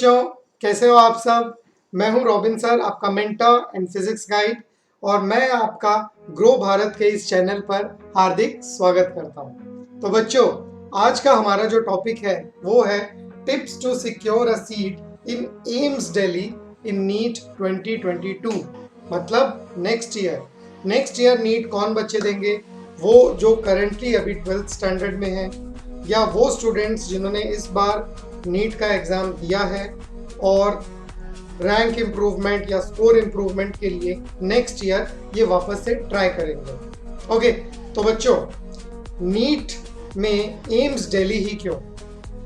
बच्चों, कैसे हो आप सब। मैं हूं रॉबिन सर, आपका मेंटर एंड फिजिक्स गाइड, और मैं आपका ग्रो भारत के इस चैनल पर हार्दिक स्वागत करता हूं। तो बच्चों, आज का हमारा जो टॉपिक है वो है tips to secure a seat in AIIMS Delhi in NEET 2022। मतलब नेक्स्ट ईयर नीट कौन बच्चे देंगे? वो जो करंटली अभी 12th स्टैंडर्ड में है, या वो स्टूडेंट्स जिन्होंने इस बार नीट का एग्ज़ाम दिया है और रैंक इम्प्रूवमेंट या स्कोर इम्प्रूवमेंट के लिए नेक्स्ट ईयर ये वापस से ट्राई करेंगे। ओके, तो बच्चों, नीट में एम्स दिल्ली ही क्यों?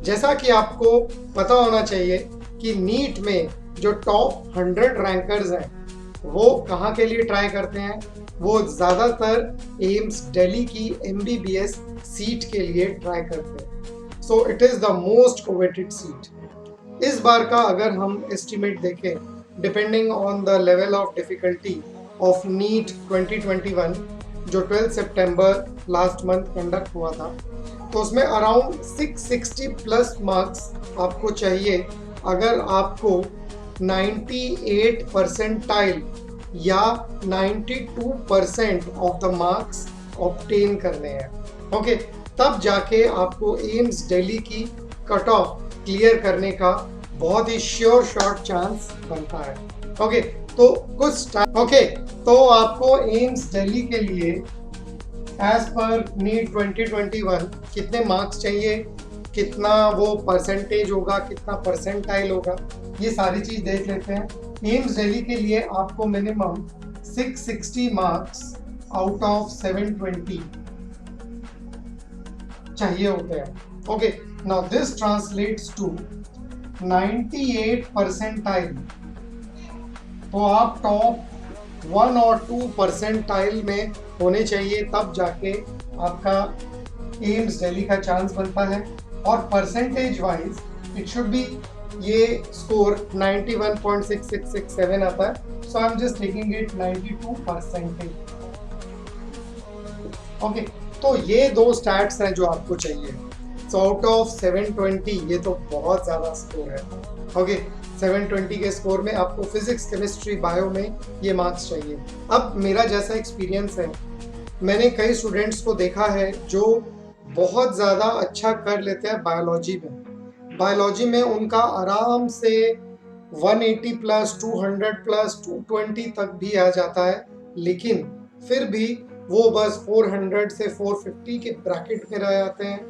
जैसा कि आपको पता होना चाहिए कि नीट में जो टॉप 100 रैंकर्स हैं वो कहाँ के लिए ट्राई करते हैं? वो ज़्यादातर एम्स दिल्ली की MBBS सीट के लिए ट्राई करते हैं। So it is the most coveted seat. इस बार का अगर हम एस्टिमेट देखें, depending on the level of difficulty of NEET 2021 जो 12 सितंबर लास्ट मंथ कंडक्ट हुआ था, तो उसमें अराउंड 660 प्लस मार्क्स आपको चाहिए अगर आपको 98 परसेंटाइल या 92% ऑफ द मार्क्स ऑब्टेन करने हैं। ओके, तब जाके आपको एम्स दिल्ली की कट ऑफ क्लियर करने का बहुत ही श्योर शॉट चांस बनता है। ओके, तो आपको एम्स दिल्ली के लिए एज पर नीट 2021 कितने मार्क्स चाहिए, कितना वो परसेंटेज होगा, कितना परसेंटाइल होगा, ये सारी चीज देख लेते हैं। एम्स दिल्ली के लिए आपको मिनिमम 660 मार्क्स आउट ऑफ 720 चाहिए होते हैं। Okay, now this translates to 98 percentile. तो आप टॉप 1 और 2 परसेंटाइल में होने चाहिए, तब जाके आपका एम्स दिल्ली का चांस बनता है। और percentage wise it should be, ये स्कोर 91.6667 आता है, so I am just taking it 92%। Okay, तो ये दो स्टैट्स हैं जो आपको चाहिए। सो आउट ऑफ 720 ये तो बहुत ज़्यादा स्कोर है। ओके, 720 के स्कोर में आपको फिजिक्स, केमिस्ट्री, बायो में ये मार्क्स चाहिए। अब मेरा जैसा एक्सपीरियंस है, मैंने कई स्टूडेंट्स को देखा है जो बहुत ज़्यादा अच्छा कर लेते हैं बायोलॉजी में उनका आराम से 180 प्लस, 200 प्लस, 220 तक भी आ जाता है, लेकिन फिर भी वो बस 400 से 450 के ब्रैकेट में रह जाते हैं,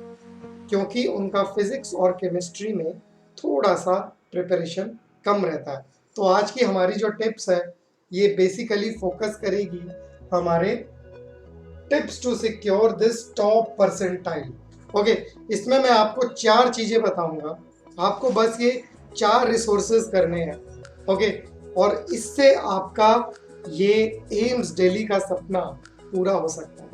क्योंकि उनका फिजिक्स और केमिस्ट्री में थोड़ा सा प्रिपरेशन कम रहता है। तो आज की हमारी जो टिप्स है ये बेसिकली फोकस करेगी हमारे tips to secure this top percentile. Okay, इसमें मैं आपको 4 चीज़ें बताऊंगा, आपको बस ये 4 रिसोर्सेज करने हैं। ओके, और इससे आपका ये एम्स दिल्ली का सपना पूरा हो सकता है।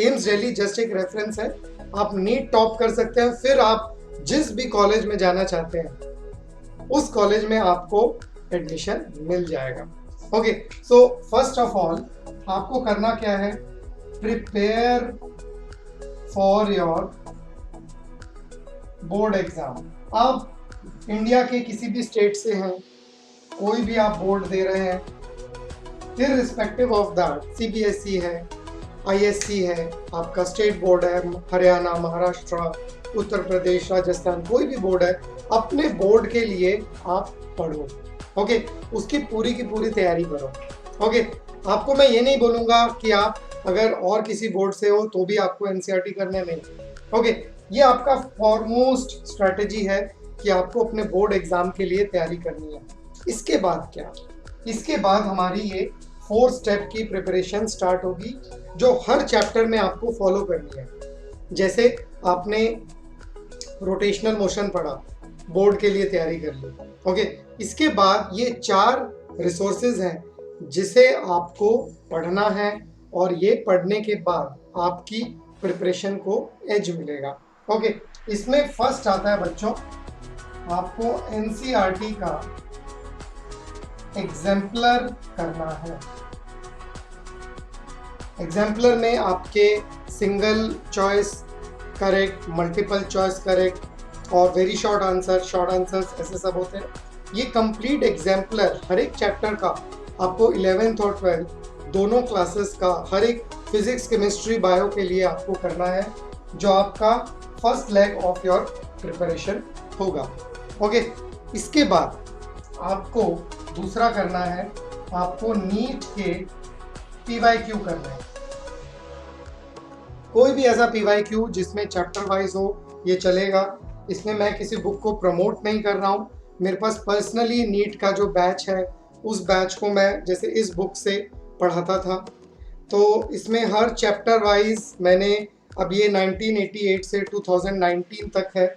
एम्स दिल्ली जस्ट एक रेफरेंस है, आप नीट टॉप कर सकते हैं, फिर आप जिस भी कॉलेज में जाना चाहते हैं उस कॉलेज में आपको एडमिशन मिल जाएगा। Okay, so first of all आपको करना क्या है? Prepare for your board exam. आप इंडिया के किसी भी स्टेट से हैं, कोई भी आप बोर्ड दे रहे हैं, इररिस्पेक्टिव ऑफ दैट, CBSE है, ISC है, आपका स्टेट बोर्ड है, हरियाणा, महाराष्ट्र, उत्तर प्रदेश, राजस्थान, कोई भी बोर्ड है, अपने बोर्ड के लिए आप पढ़ो। ओके, उसकी पूरी की पूरी तैयारी करो। ओके, आपको मैं ये नहीं बोलूँगा कि आप अगर और किसी बोर्ड से हो तो भी आपको NCERT करने नहीं। ओके, ये आपका फॉरमोस्ट स्ट्रैटेजी है कि आपको अपने बोर्ड एग्जाम के लिए तैयारी करनी है। इसके बाद क्या? इसके बाद हमारी ये 4 स्टेप की प्रिपरेशन स्टार्ट होगी, जो हर चैप्टर में आपको फॉलो करनी है। जैसे आपने रोटेशनल मोशन पढ़ा, बोर्ड के लिए तैयारी कर ली। ओके, इसके बाद ये 4 रिसोर्सेज हैं जिसे आपको पढ़ना है, और ये पढ़ने के बाद आपकी प्रिपरेशन को एज मिलेगा। ओके, इसमें फर्स्ट आता है बच्चों, आपको NCERT का एग्जाम्पलर करना है। एग्जाम्पलर में आपके single choice correct, multiple choice correct, और very short answer, short answers, ऐसे सब होते हैं। ये कंप्लीट एग्जाम्पलर हर एक चैप्टर का आपको 11th और 12th दोनों क्लासेस का हर एक फिजिक्स, केमिस्ट्री, बायो के लिए आपको करना है, जो आपका first leg of your preparation होगा। ओके, इसके बाद आपको दूसरा करना है, आपको नीट के PYQ करना है। कोई भी ऐसा PYQ जिसमें चैप्टर वाइज हो, ये चलेगा। इसमें मैं किसी बुक को प्रमोट नहीं कर रहा हूँ। मेरे पास पर्सनली नीट का जो बैच है, उस बैच को मैं जैसे इस बुक से पढ़ाता था, तो इसमें हर चैप्टर वाइज मैंने, अब ये 1988 से 2019 तक है,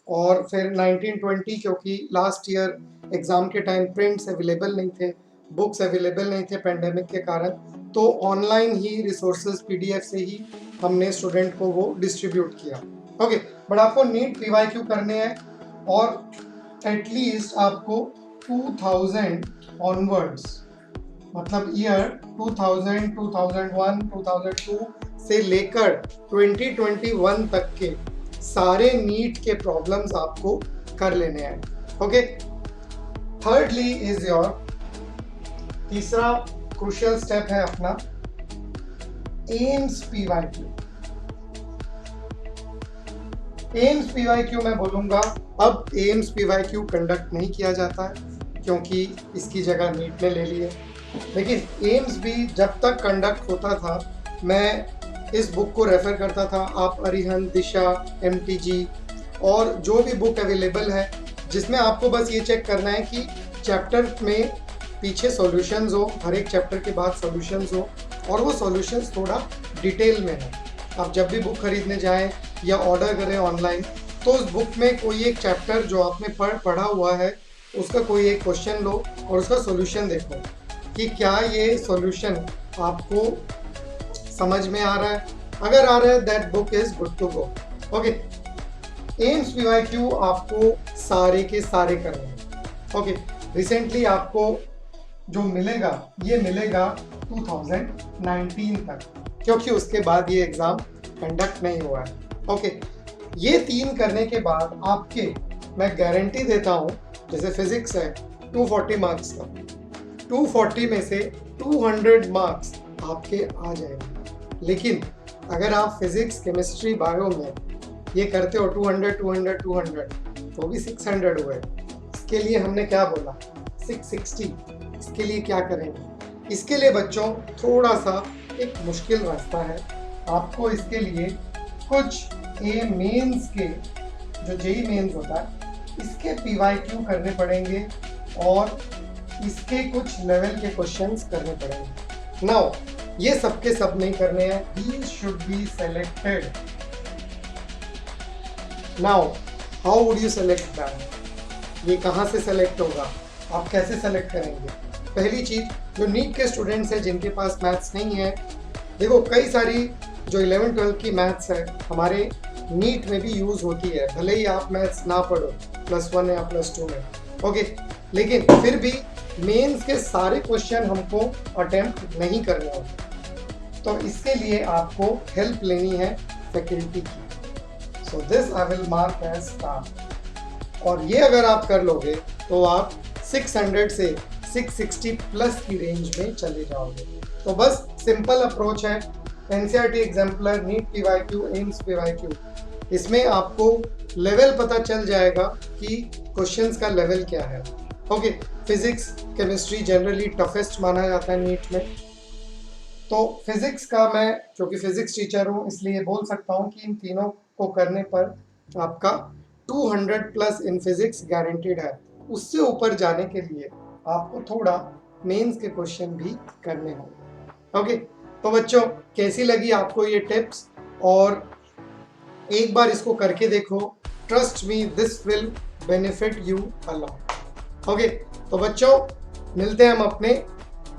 और फिर 1920, क्योंकि लास्ट ईयर एग्ज़ाम के टाइम प्रिंट्स अवेलेबल नहीं थे, बुक्स अवेलेबल नहीं थे पेंडेमिक के कारण, तो ऑनलाइन ही रिसोर्सेज PDF से ही हमने स्टूडेंट को वो डिस्ट्रीब्यूट किया। ओके, बट आपको नीट PYQ करने हैं, और एटलीस्ट आपको 2000 ऑनवर्ड्स, मतलब ईयर 2000, 2001, 2002 से लेकर 2021 तक के सारे नीट के प्रॉब्लम्स आपको कर लेने हैं। ओके, थर्डली इज योर, तीसरा क्रूशियल स्टेप है अपना एम्स PYQ। एम्स PYQ मैं बोलूंगा, अब एम्स PYQ कंडक्ट नहीं किया जाता है क्योंकि इसकी जगह नीट ने ले ली है। लेकिन एम्स भी जब तक कंडक्ट होता था, मैं इस बुक को रेफर करता था। आप अरिहंत, दिशा, MTG और जो भी बुक अवेलेबल है, जिसमें आपको बस ये चेक करना है कि चैप्टर में पीछे सॉल्यूशंस हो, हर एक चैप्टर के बाद सॉल्यूशंस हो, और वो सॉल्यूशंस थोड़ा डिटेल में हो। आप जब भी बुक खरीदने जाएं या ऑर्डर करें ऑनलाइन, तो उस बुक में कोई एक चैप्टर जो आपने पढ़ा हुआ है, उसका कोई एक क्वेश्चन लो और उसका सॉल्यूशन देखो कि क्या ये सॉल्यूशन आपको समझ में आ रहा है। अगर आ रहा है, that book is good to go. Okay, AIIMS PYQ आपको सारे के सारे करने हैं। ओके, रिसेंटली आपको जो मिलेगा, ये मिलेगा 2019 तक, क्योंकि उसके बाद ये एग्ज़ाम कंडक्ट नहीं हुआ है। ओके, ये 3 करने के बाद आपके, मैं गारंटी देता हूँ, जैसे फिजिक्स है 240 मार्क्स का, 240 में से 200 मार्क्स आपके आ जाएंगे। लेकिन अगर आप फिजिक्स, केमिस्ट्री, बायो में ये करते हो 200 200 200, तो भी 600 हुए। इसके लिए हमने क्या बोला, 660। इसके लिए क्या करेंगे? इसके लिए बच्चों थोड़ा सा एक मुश्किल रास्ता है। आपको इसके लिए कुछ मेंस के, जो जेई मेंस होता है, इसके PYQ करने पड़ेंगे, और इसके कुछ लेवल के क्वेश्चंस करने पड़ेंगे। नाउ ये सब के सब नहीं करने हैं, these should be selected. Now how would you select that? ये कहाँ से सेलेक्ट होगा, आप कैसे सेलेक्ट करेंगे? पहली चीज़, जो नीट के स्टूडेंट्स हैं जिनके पास मैथ्स नहीं है, देखो कई सारी जो 11-12 की मैथ्स है हमारे नीट में भी यूज़ होती है, भले ही आप मैथ्स ना पढ़ो +1 या +2 में। ओके, लेकिन फिर भी मेंस के सारे क्वेश्चन हमको अटेम्प्ट नहीं करने होते, तो इसके लिए आपको हेल्प लेनी है फैकल्टी की। So this I will mark as star, और ये अगर आप कर लोगे तो आप 600 से 660 प्लस की रेंज में चले जाओगे। तो बस सिंपल अप्रोच है, NCERT exemplar, NEET PYQ, AIIMS PYQ, इसमें आपको लेवल पता चल जाएगा कि क्वेश्चंस का लेवल क्या है। Okay, physics, chemistry generally toughest माना जाता है नीट में, तो फिजिक्स का मैं, क्योंकि फिजिक्स टीचर हूँ, इसलिए बोल सकता हूँ कि इन तीनों को करने पर आपका 200 प्लस इन फिजिक्स गारंटीड है। उससे ऊपर जाने के लिए आपको थोड़ा मेंस के क्वेश्चन भी करने होंगे। ओके, तो बच्चों कैसी लगी आपको ये टिप्स, और एक बार इसको करके देखो, trust me this will benefit you a lot. Okay, तो बच्चों मिलते हैं हम अपने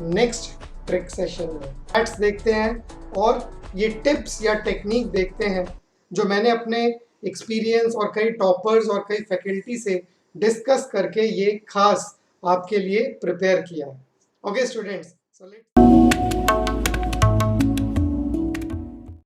नेक्स्ट ट्रिक सेशन में, फैक्ट्स देखते हैं और ये टिप्स या टेक्निक देखते हैं जो मैंने अपने एक्सपीरियंस और कई टॉपर्स और कई फैकल्टी से डिस्कस करके ये खास आपके लिए प्रिपेयर किया है। Okay students, so let's